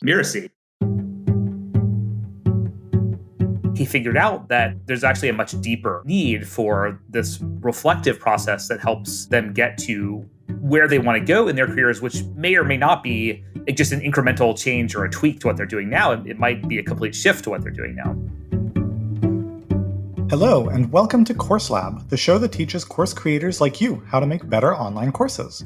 Mirasee. He figured out that there's actually a much deeper need for this reflective process that helps them get to where they want to go in their careers, which may or may not be just an incremental change or a tweak to what they're doing now. It might be a complete shift to what they're doing now. Hello, and welcome to Course Lab, the show that teaches course creators like you how to make better online courses.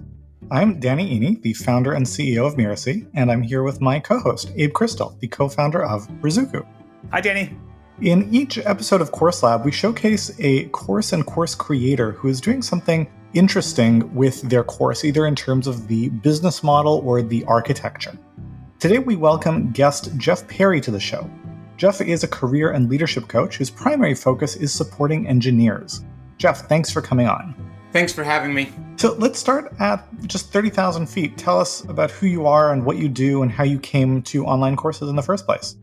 I'm Danny Iny, the founder and CEO of Mirasee, and I'm here with my co-host, Abe Crystal, the co-founder of Rizuku. Hi, Danny. In each episode of Course Lab, we showcase a course and course creator who is doing something interesting with their course, either in terms of the business model or the architecture. Today, we welcome guest Jeff Perry to the show. Jeff is a career and leadership coach whose primary focus is supporting engineers. Jeff, thanks for coming on. Thanks for having me. So let's start at just 30,000 feet. Tell us about who you are and what you do and how you came to online courses in the first place.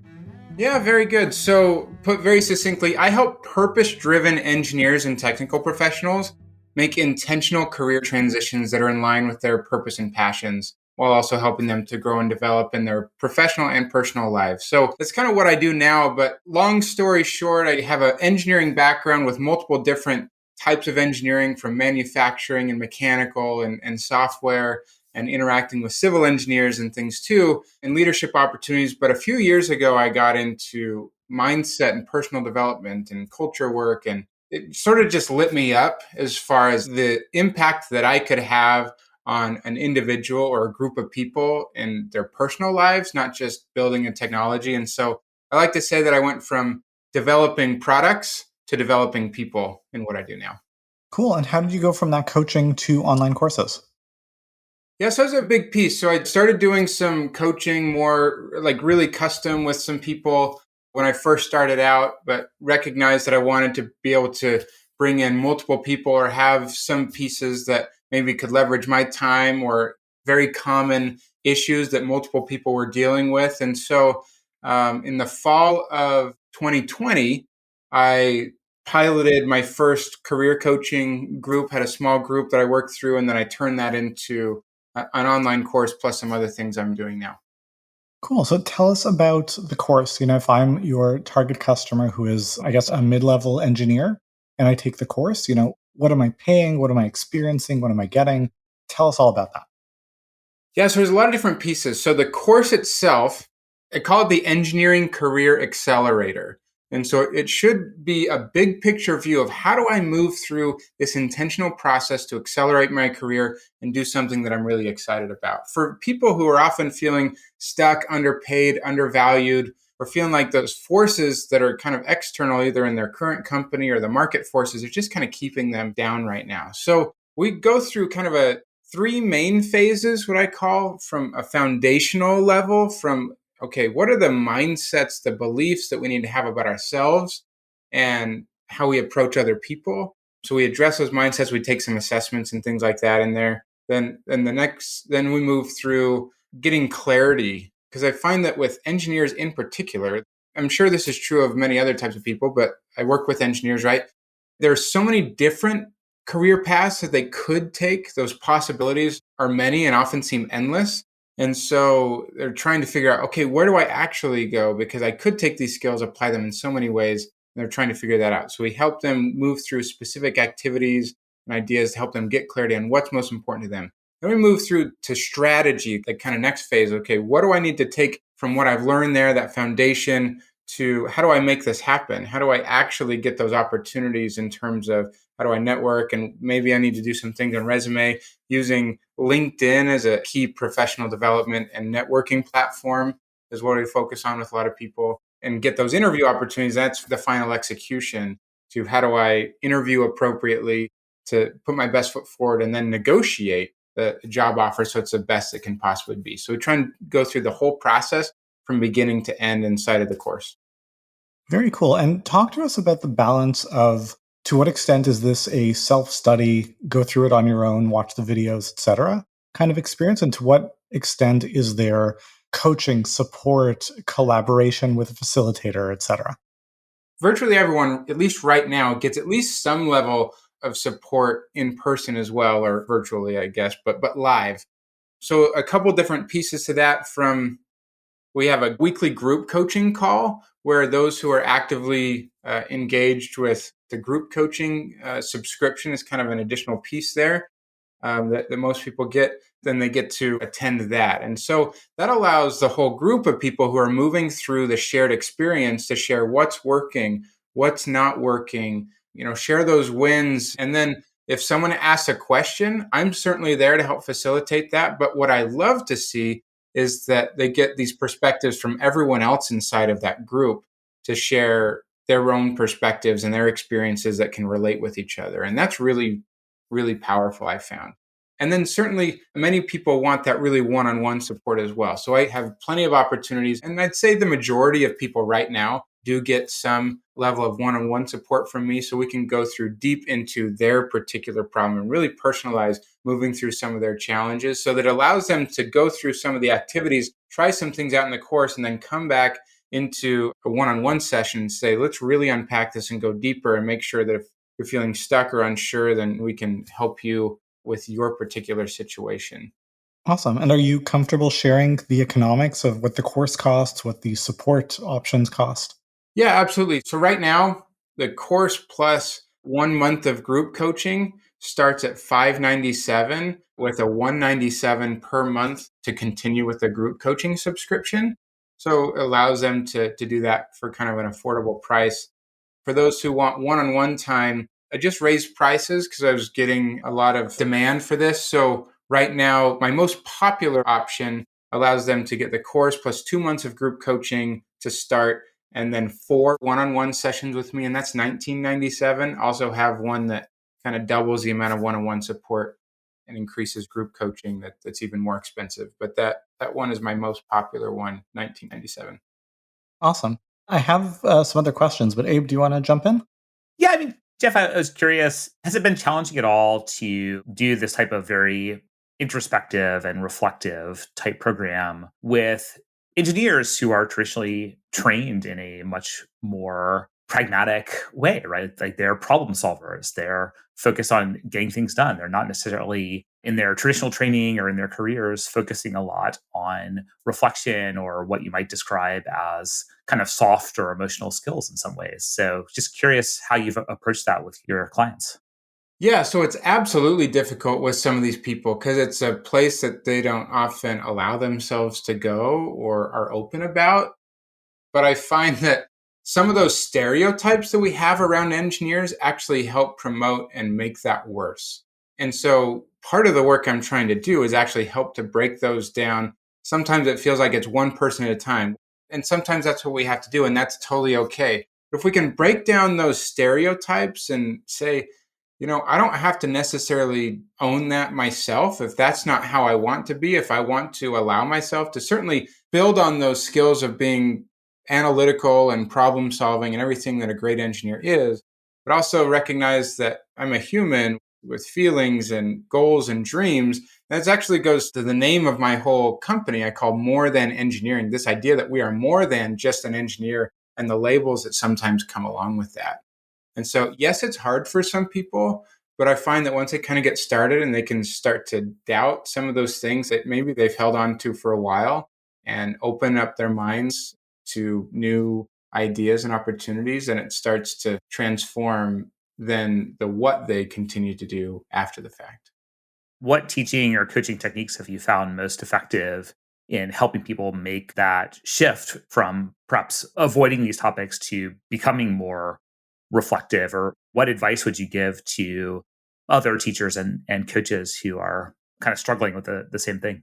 Yeah, very good. So, put very succinctly, I help purpose-driven engineers and technical professionals make intentional career transitions that are in line with their purpose and passions, while also helping them to grow and develop in their professional and personal lives. So that's kind of what I do now, but long story short, I have an engineering background with multiple different types of engineering, from manufacturing and mechanical and software, and interacting with civil engineers and things too, and leadership opportunities. But a few years ago, I got into mindset and personal development and culture work, and it sort of just lit me up as far as the impact that I could have on an individual or a group of people in their personal lives, not just building a technology. And so I like to say that I went from developing products to developing people in what I do now. Cool. And how did you go from that coaching to online courses? Yeah, so it was a big piece. So I started doing some coaching more like really custom with some people when I first started out, but recognized that I wanted to be able to bring in multiple people or have some pieces that maybe could leverage my time or very common issues that multiple people were dealing with. And so in the fall of 2020, I piloted my first career coaching group, had a small group that I worked through, and then I turned that into an online course plus some other things I'm doing now. Cool. So tell us about the course. If I'm your target customer who is, I guess, a mid-level engineer, and I take the course, what am I paying? What am I experiencing? What am I getting? Tell us all about that. Yeah, so there's a lot of different pieces. So the course itself, I call it the Engineering Career Accelerator. And so it should be a big picture view of how do I move through this intentional process to accelerate my career and do something that I'm really excited about. For people who are often feeling stuck, underpaid, undervalued, or feeling like those forces that are kind of external, either in their current company or the market forces, are just kind of keeping them down right now. So we go through kind of three main phases, what I call, from a foundational level, from okay, what are the mindsets, the beliefs that we need to have about ourselves and how we approach other people? So we address those mindsets. We take some assessments and things like that in there. Then we move through getting clarity, because I find that with engineers in particular, I'm sure this is true of many other types of people, but I work with engineers, right? There's so many different career paths that they could take. Those possibilities are many and often seem endless. And so they're trying to figure out, okay, where do I actually go? Because I could take these skills, apply them in so many ways. And they're trying to figure that out. So we help them move through specific activities and ideas to help them get clarity on what's most important to them. Then we move through to strategy, the kind of next phase. Okay, what do I need to take from what I've learned there, that foundation, to how do I make this happen? How do I actually get those opportunities in terms of how do I network? And maybe I need to do some things on resume, using LinkedIn as a key professional development and networking platform is what we focus on with a lot of people, and get those interview opportunities. That's the final execution to how do I interview appropriately to put my best foot forward and then negotiate the job offer so it's the best it can possibly be. So we try and go through the whole process from beginning to end inside of the course. Very cool. And talk to us about the balance of, to what extent is this a self-study, go through it on your own, watch the videos, etc. kind of experience? And to what extent is there coaching, support, collaboration with a facilitator, etc.? Virtually everyone, at least right now, gets at least some level of support in person as well, or virtually, I guess, but live. So a couple different pieces to that, from We have a weekly group coaching call where those who are actively engaged with the group coaching subscription is kind of an additional piece there that most people get, then they get to attend that. And so that allows the whole group of people who are moving through the shared experience to share what's working, what's not working, share those wins. And then if someone asks a question, I'm certainly there to help facilitate that. But what I love to see is that they get these perspectives from everyone else inside of that group to share their own perspectives and their experiences that can relate with each other. And that's really, really powerful, I found. And then certainly many people want that really one-on-one support as well. So I have plenty of opportunities. And I'd say the majority of people right now do get some level of one-on-one support from me so we can go through deep into their particular problem and really personalize moving through some of their challenges so that it allows them to go through some of the activities, try some things out in the course, and then come back into a one-on-one session and say, let's really unpack this and go deeper and make sure that if you're feeling stuck or unsure, then we can help you with your particular situation. Awesome. And are you comfortable sharing the economics of what the course costs, what the support options cost? Yeah, absolutely. So right now, the course plus 1 month of group coaching starts at $597 with a $197 per month to continue with the group coaching subscription. So it allows them to do that for kind of an affordable price. For those who want one-on-one time, I just raised prices because I was getting a lot of demand for this. So right now, my most popular option allows them to get the course plus 2 months of group coaching to start, and then 4 one-on-one sessions with me, and that's $19.97. Also have one that kind of doubles the amount of one-on-one support and increases group coaching that's even more expensive. But that one is my most popular one, $19.97. Awesome. I have some other questions, but Abe, do you want to jump in? Yeah, I mean, Jeff, I was curious, has it been challenging at all to do this type of very introspective and reflective type program with engineers who are traditionally trained in a much more pragmatic way, right? Like they're problem solvers, they're focused on getting things done. They're not necessarily in their traditional training or in their careers focusing a lot on reflection or what you might describe as kind of soft or emotional skills in some ways. So just curious how you've approached that with your clients. Yeah, so it's absolutely difficult with some of these people because it's a place that they don't often allow themselves to go or are open about. But I find that some of those stereotypes that we have around engineers actually help promote and make that worse. And so part of the work I'm trying to do is actually help to break those down. Sometimes it feels like it's one person at a time. And sometimes that's what we have to do, and that's totally okay. But if we can break down those stereotypes and say, I don't have to necessarily own that myself if that's not how I want to be. If I want to allow myself to certainly build on those skills of being analytical and problem solving and everything that a great engineer is, but also recognize that I'm a human with feelings and goals and dreams. That actually goes to the name of my whole company I call More Than Engineering, this idea that we are more than just an engineer and the labels that sometimes come along with that. And so, yes, it's hard for some people, but I find that once they kind of get started and they can start to doubt some of those things that maybe they've held on to for a while and open up their minds to new ideas and opportunities, and it starts to transform then the what they continue to do after the fact. What teaching or coaching techniques have you found most effective in helping people make that shift from perhaps avoiding these topics to becoming more reflective? Or what advice would you give to other teachers and coaches who are kind of struggling with the same thing?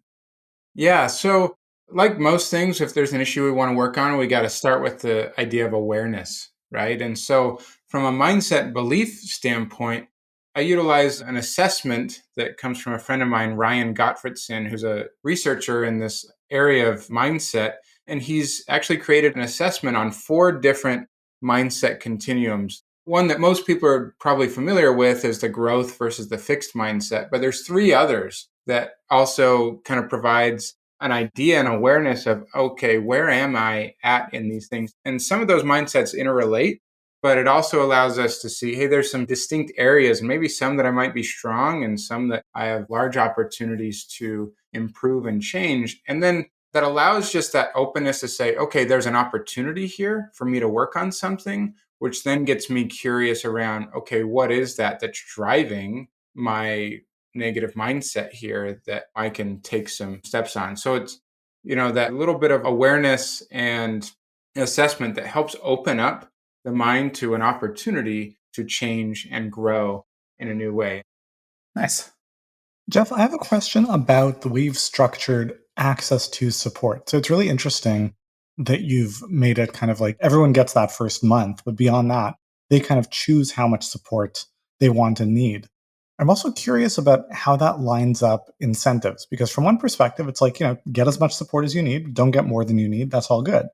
Yeah. So, like most things, if there's an issue we want to work on, we got to start with the idea of awareness, right? And so, from a mindset belief standpoint, I utilize an assessment that comes from a friend of mine, Ryan Gottfredson, who's a researcher in this area of mindset. And he's actually created an assessment on 4 different mindset continuums. One that most people are probably familiar with is the growth versus the fixed mindset, but there's 3 others that also kind of provides an idea and awareness of, okay, where am I at in these things? And some of those mindsets interrelate, but it also allows us to see, hey, there's some distinct areas, maybe some that I might be strong and some that I have large opportunities to improve and change. And then that allows just that openness to say, okay, there's an opportunity here for me to work on something, which then gets me curious around, okay, what is that that's driving my negative mindset here that I can take some steps on? So it's, that little bit of awareness and assessment that helps open up the mind to an opportunity to change and grow in a new way. Nice. Jeff, I have a question about the way you've structured access to support. So it's really interesting that you've made it kind of like everyone gets that first month, but beyond that, they kind of choose how much support they want and need. I'm also curious about how that lines up incentives, because from one perspective, it's like, get as much support as you need, don't get more than you need, that's all good.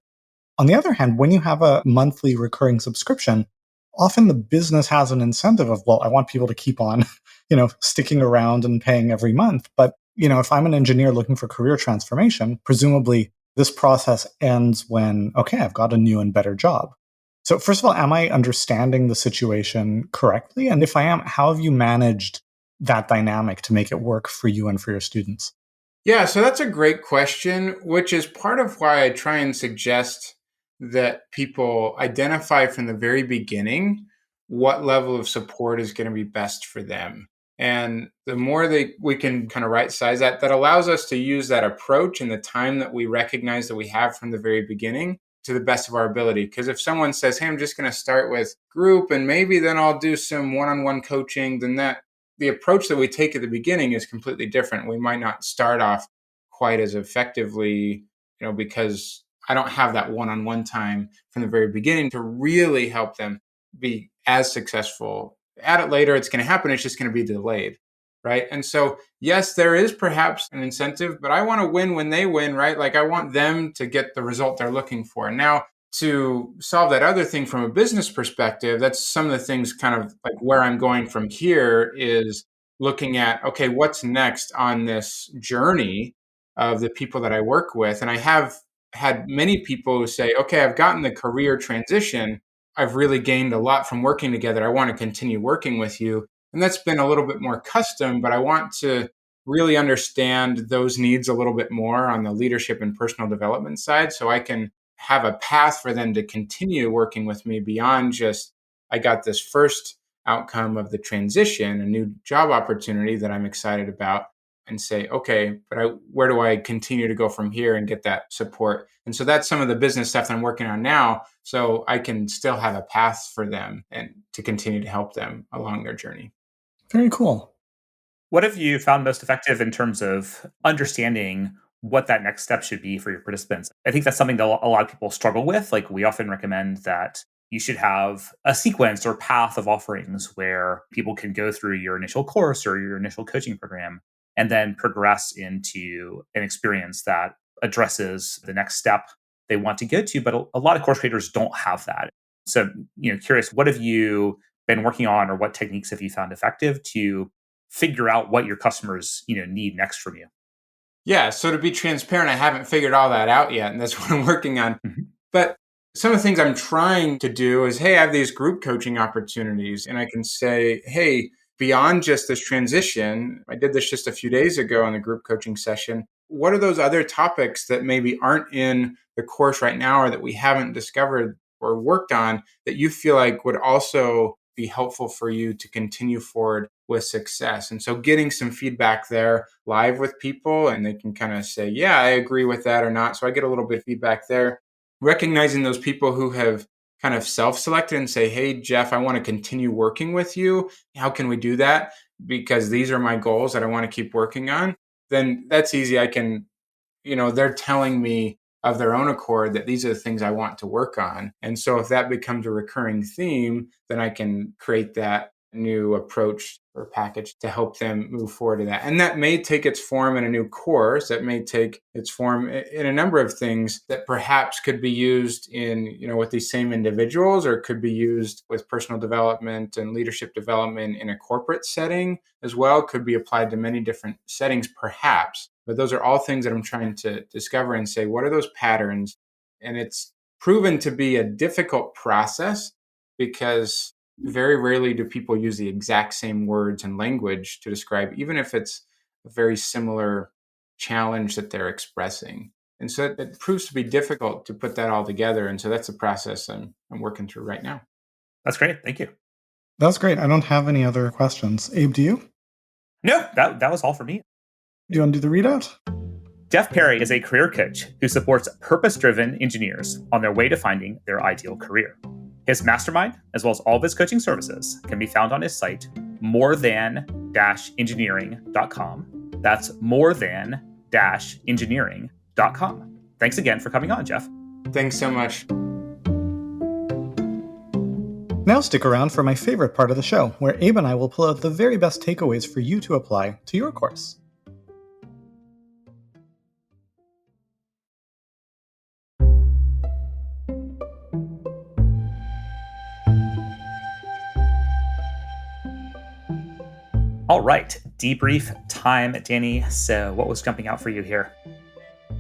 On the other hand, when you have a monthly recurring subscription, often the business has an incentive of, well, I want people to keep on, sticking around and paying every month. But, if I'm an engineer looking for career transformation, presumably this process ends when, okay, I've got a new and better job. So first of all, am I understanding the situation correctly? And if I am, how have you managed that dynamic to make it work for you and for your students? Yeah, so that's a great question, which is part of why I try and suggest that people identify from the very beginning what level of support is going to be best for them. And the more we can kind of right size that allows us to use that approach in the time that we recognize that we have from the very beginning to the best of our ability. Because if someone says, hey, I'm just going to start with group and maybe then I'll do some one-on-one coaching, then the approach that we take at the beginning is completely different. We might not start off quite as effectively, because I don't have that one-on-one time from the very beginning to really help them be as successful. At it later, it's going to happen. It's just going to be delayed, right? And so, yes, there is perhaps an incentive, but I want to win when they win, right? Like I want them to get the result they're looking for. Now, to solve that other thing from a business perspective, that's some of the things kind of like where I'm going from here is looking at, okay, what's next on this journey of the people that I work with. And I have had many people who say, okay, I've gotten the career transition. I've really gained a lot from working together. I want to continue working with you. And that's been a little bit more custom, but I want to really understand those needs a little bit more on the leadership and personal development side so I can have a path for them to continue working with me beyond just, I got this first outcome of the transition, a new job opportunity that I'm excited about, and say, okay, but where do I continue to go from here and get that support? And so that's some of the business stuff that I'm working on now, so I can still have a path for them and to continue to help them along their journey. Very cool. What have you found most effective in terms of understanding what that next step should be for your participants? I think that's something that a lot of people struggle with. Like, we often recommend that you should have a sequence or path of offerings where people can go through your initial course or your initial coaching program and then progress into an experience that addresses the next step they want to go to. But a lot of course creators don't have that. So, curious, what have you been working on, or what techniques have you found effective to figure out what your customers, need next from you? Yeah, so to be transparent, I haven't figured all that out yet, and that's what I'm working on. Mhm. But some of the things I'm trying to do is, hey, I have these group coaching opportunities, and I can say, hey, beyond just this transition, I did this just a few days ago on the group coaching session. What are those other topics that maybe aren't in the course right now or that we haven't discovered or worked on that you feel like would also be helpful for you to continue forward with success? And so getting some feedback there live with people, and they can kind of say, yeah, I agree with that or not. So I get a little bit of feedback there. Recognizing those people who have kind of self-selected and say, hey, Jeff, I want to continue working with you. How can we do that? Because these are my goals that I want to keep working on. Then that's easy. I can, they're telling me of their own accord that these are the things I want to work on. And so if that becomes a recurring theme, then I can create that new approach or package to help them move forward to that. And that may take its form in a new course. That may take its form in a number of things that perhaps could be used in, with these same individuals, or could be used with personal development and leadership development in a corporate setting as well. Could be applied to many different settings, perhaps. But those are all things that I'm trying to discover and say, what are those patterns? And it's proven to be a difficult process because very rarely do people use the exact same words and language to describe, even if it's a very similar challenge that they're expressing. And so it proves to be difficult to put that all together. And so that's a process I'm working through right now. That's great. Thank you. That's great. I don't have any other questions. Abe, do you? No, that was all for me. Do you want to do the readout? Jeff Perry is a career coach who supports purpose-driven engineers on their way to finding their ideal career. His mastermind, as well as all of his coaching services, can be found on his site, morethan-engineering.com. That's morethan-engineering.com. Thanks again for coming on, Jeff. Thanks so much. Now stick around for my favorite part of the show, where Abe and I will pull out the very best takeaways for you to apply to your course. All right, debrief time, Danny. So what was jumping out for you here?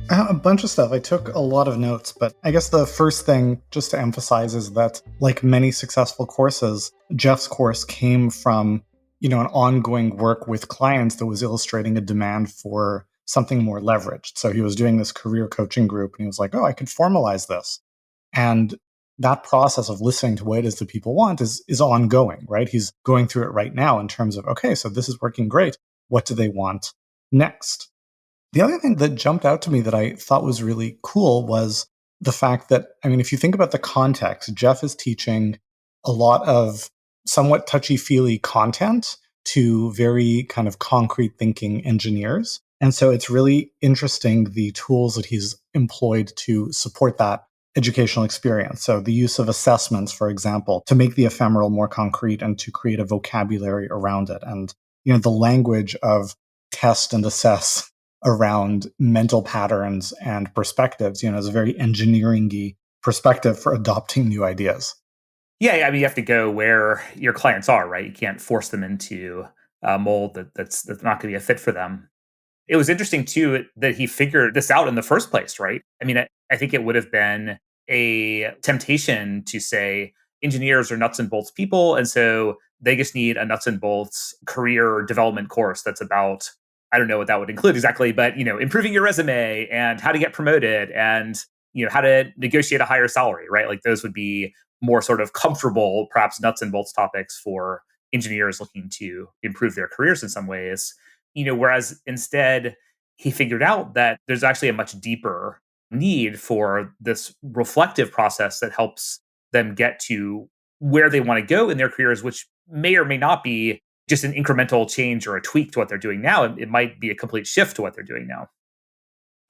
A bunch of stuff. I took a lot of notes, but I guess the first thing just to emphasize is that, like many successful courses, Jeff's course came from, an ongoing work with clients that was illustrating a demand for something more leveraged. So he was doing this career coaching group and he was like, oh, I could formalize this. And that process of listening to what it is that people want is ongoing, right? He's going through it right now in terms of, okay, so this is working great. What do they want next? The other thing that jumped out to me that I thought was really cool was the fact that, if you think about the context, Jeff is teaching a lot of somewhat touchy-feely content to very kind of concrete thinking engineers. And so it's really interesting the tools that he's employed to support that educational experience. So the use of assessments, for example, to make the ephemeral more concrete and to create a vocabulary around it. And, the language of test and assess around mental patterns and perspectives, is a very engineering-y perspective for adopting new ideas. Yeah, you have to go where your clients are, right? You can't force them into a mold that's not going to be a fit for them. It was interesting, too, that he figured this out in the first place, right? I think it would have been a temptation to say engineers are nuts and bolts people, and so they just need a nuts and bolts career development course that's about, I don't know what that would include exactly, but, improving your resume and how to get promoted and, how to negotiate a higher salary, right? Like those would be more sort of comfortable, perhaps nuts and bolts topics for engineers looking to improve their careers in some ways. Whereas instead he figured out that there's actually a much deeper need for this reflective process that helps them get to where they want to go in their careers, which may or may not be just an incremental change or a tweak to what they're doing now. It might be a complete shift to what they're doing now.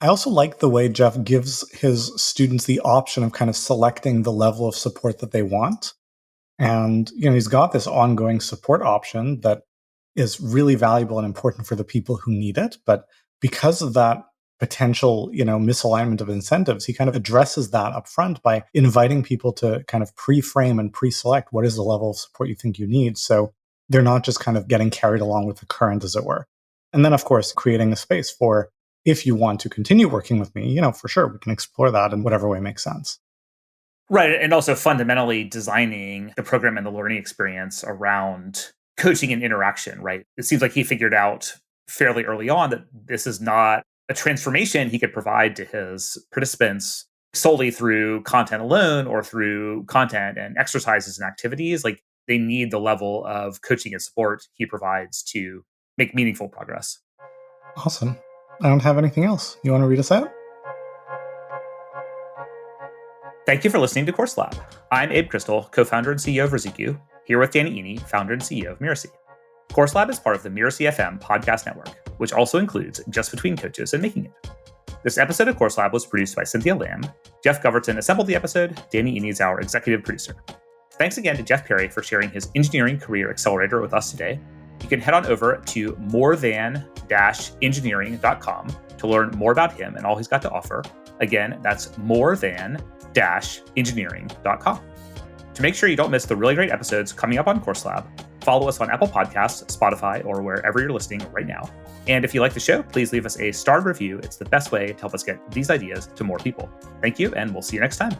I also like the way Jeff gives his students the option of kind of selecting the level of support that they want. And, he's got this ongoing support option that is really valuable and important for the people who need it. But because of that potential, misalignment of incentives, he kind of addresses that up front by inviting people to kind of pre-frame and pre-select what is the level of support you think you need. So they're not just kind of getting carried along with the current, as it were. And then, of course, creating a space for, if you want to continue working with me, for sure, we can explore that in whatever way makes sense. Right. And also fundamentally designing the program and the learning experience around coaching and interaction, right? It seems like he figured out fairly early on that this is not a transformation he could provide to his participants solely through content alone or through content and exercises and activities. Like they need the level of coaching and support he provides to make meaningful progress. Awesome. I don't have anything else. You want to read us out? Thank you for listening to Course Lab. I'm Abe Crystal, co-founder and CEO of Riziku, here with Danny Iny, founder and CEO of Mirasee. Course Lab is part of the Mirasee FM podcast network, which also includes Just Between Coaches and Making It. This episode of Course Lab was produced by Cynthia Lamb. Jeff Goverton assembled the episode. Danny Iny is our executive producer. Thanks again to Jeff Perry for sharing his engineering career accelerator with us today. You can head on over to morethan-engineering.com to learn more about him and all he's got to offer. Again, that's morethan-engineering.com. To make sure you don't miss the really great episodes coming up on Course Lab, follow us on Apple Podcasts, Spotify, or wherever you're listening right now. And if you like the show, please leave us a starred review. It's the best way to help us get these ideas to more people. Thank you, and we'll see you next time.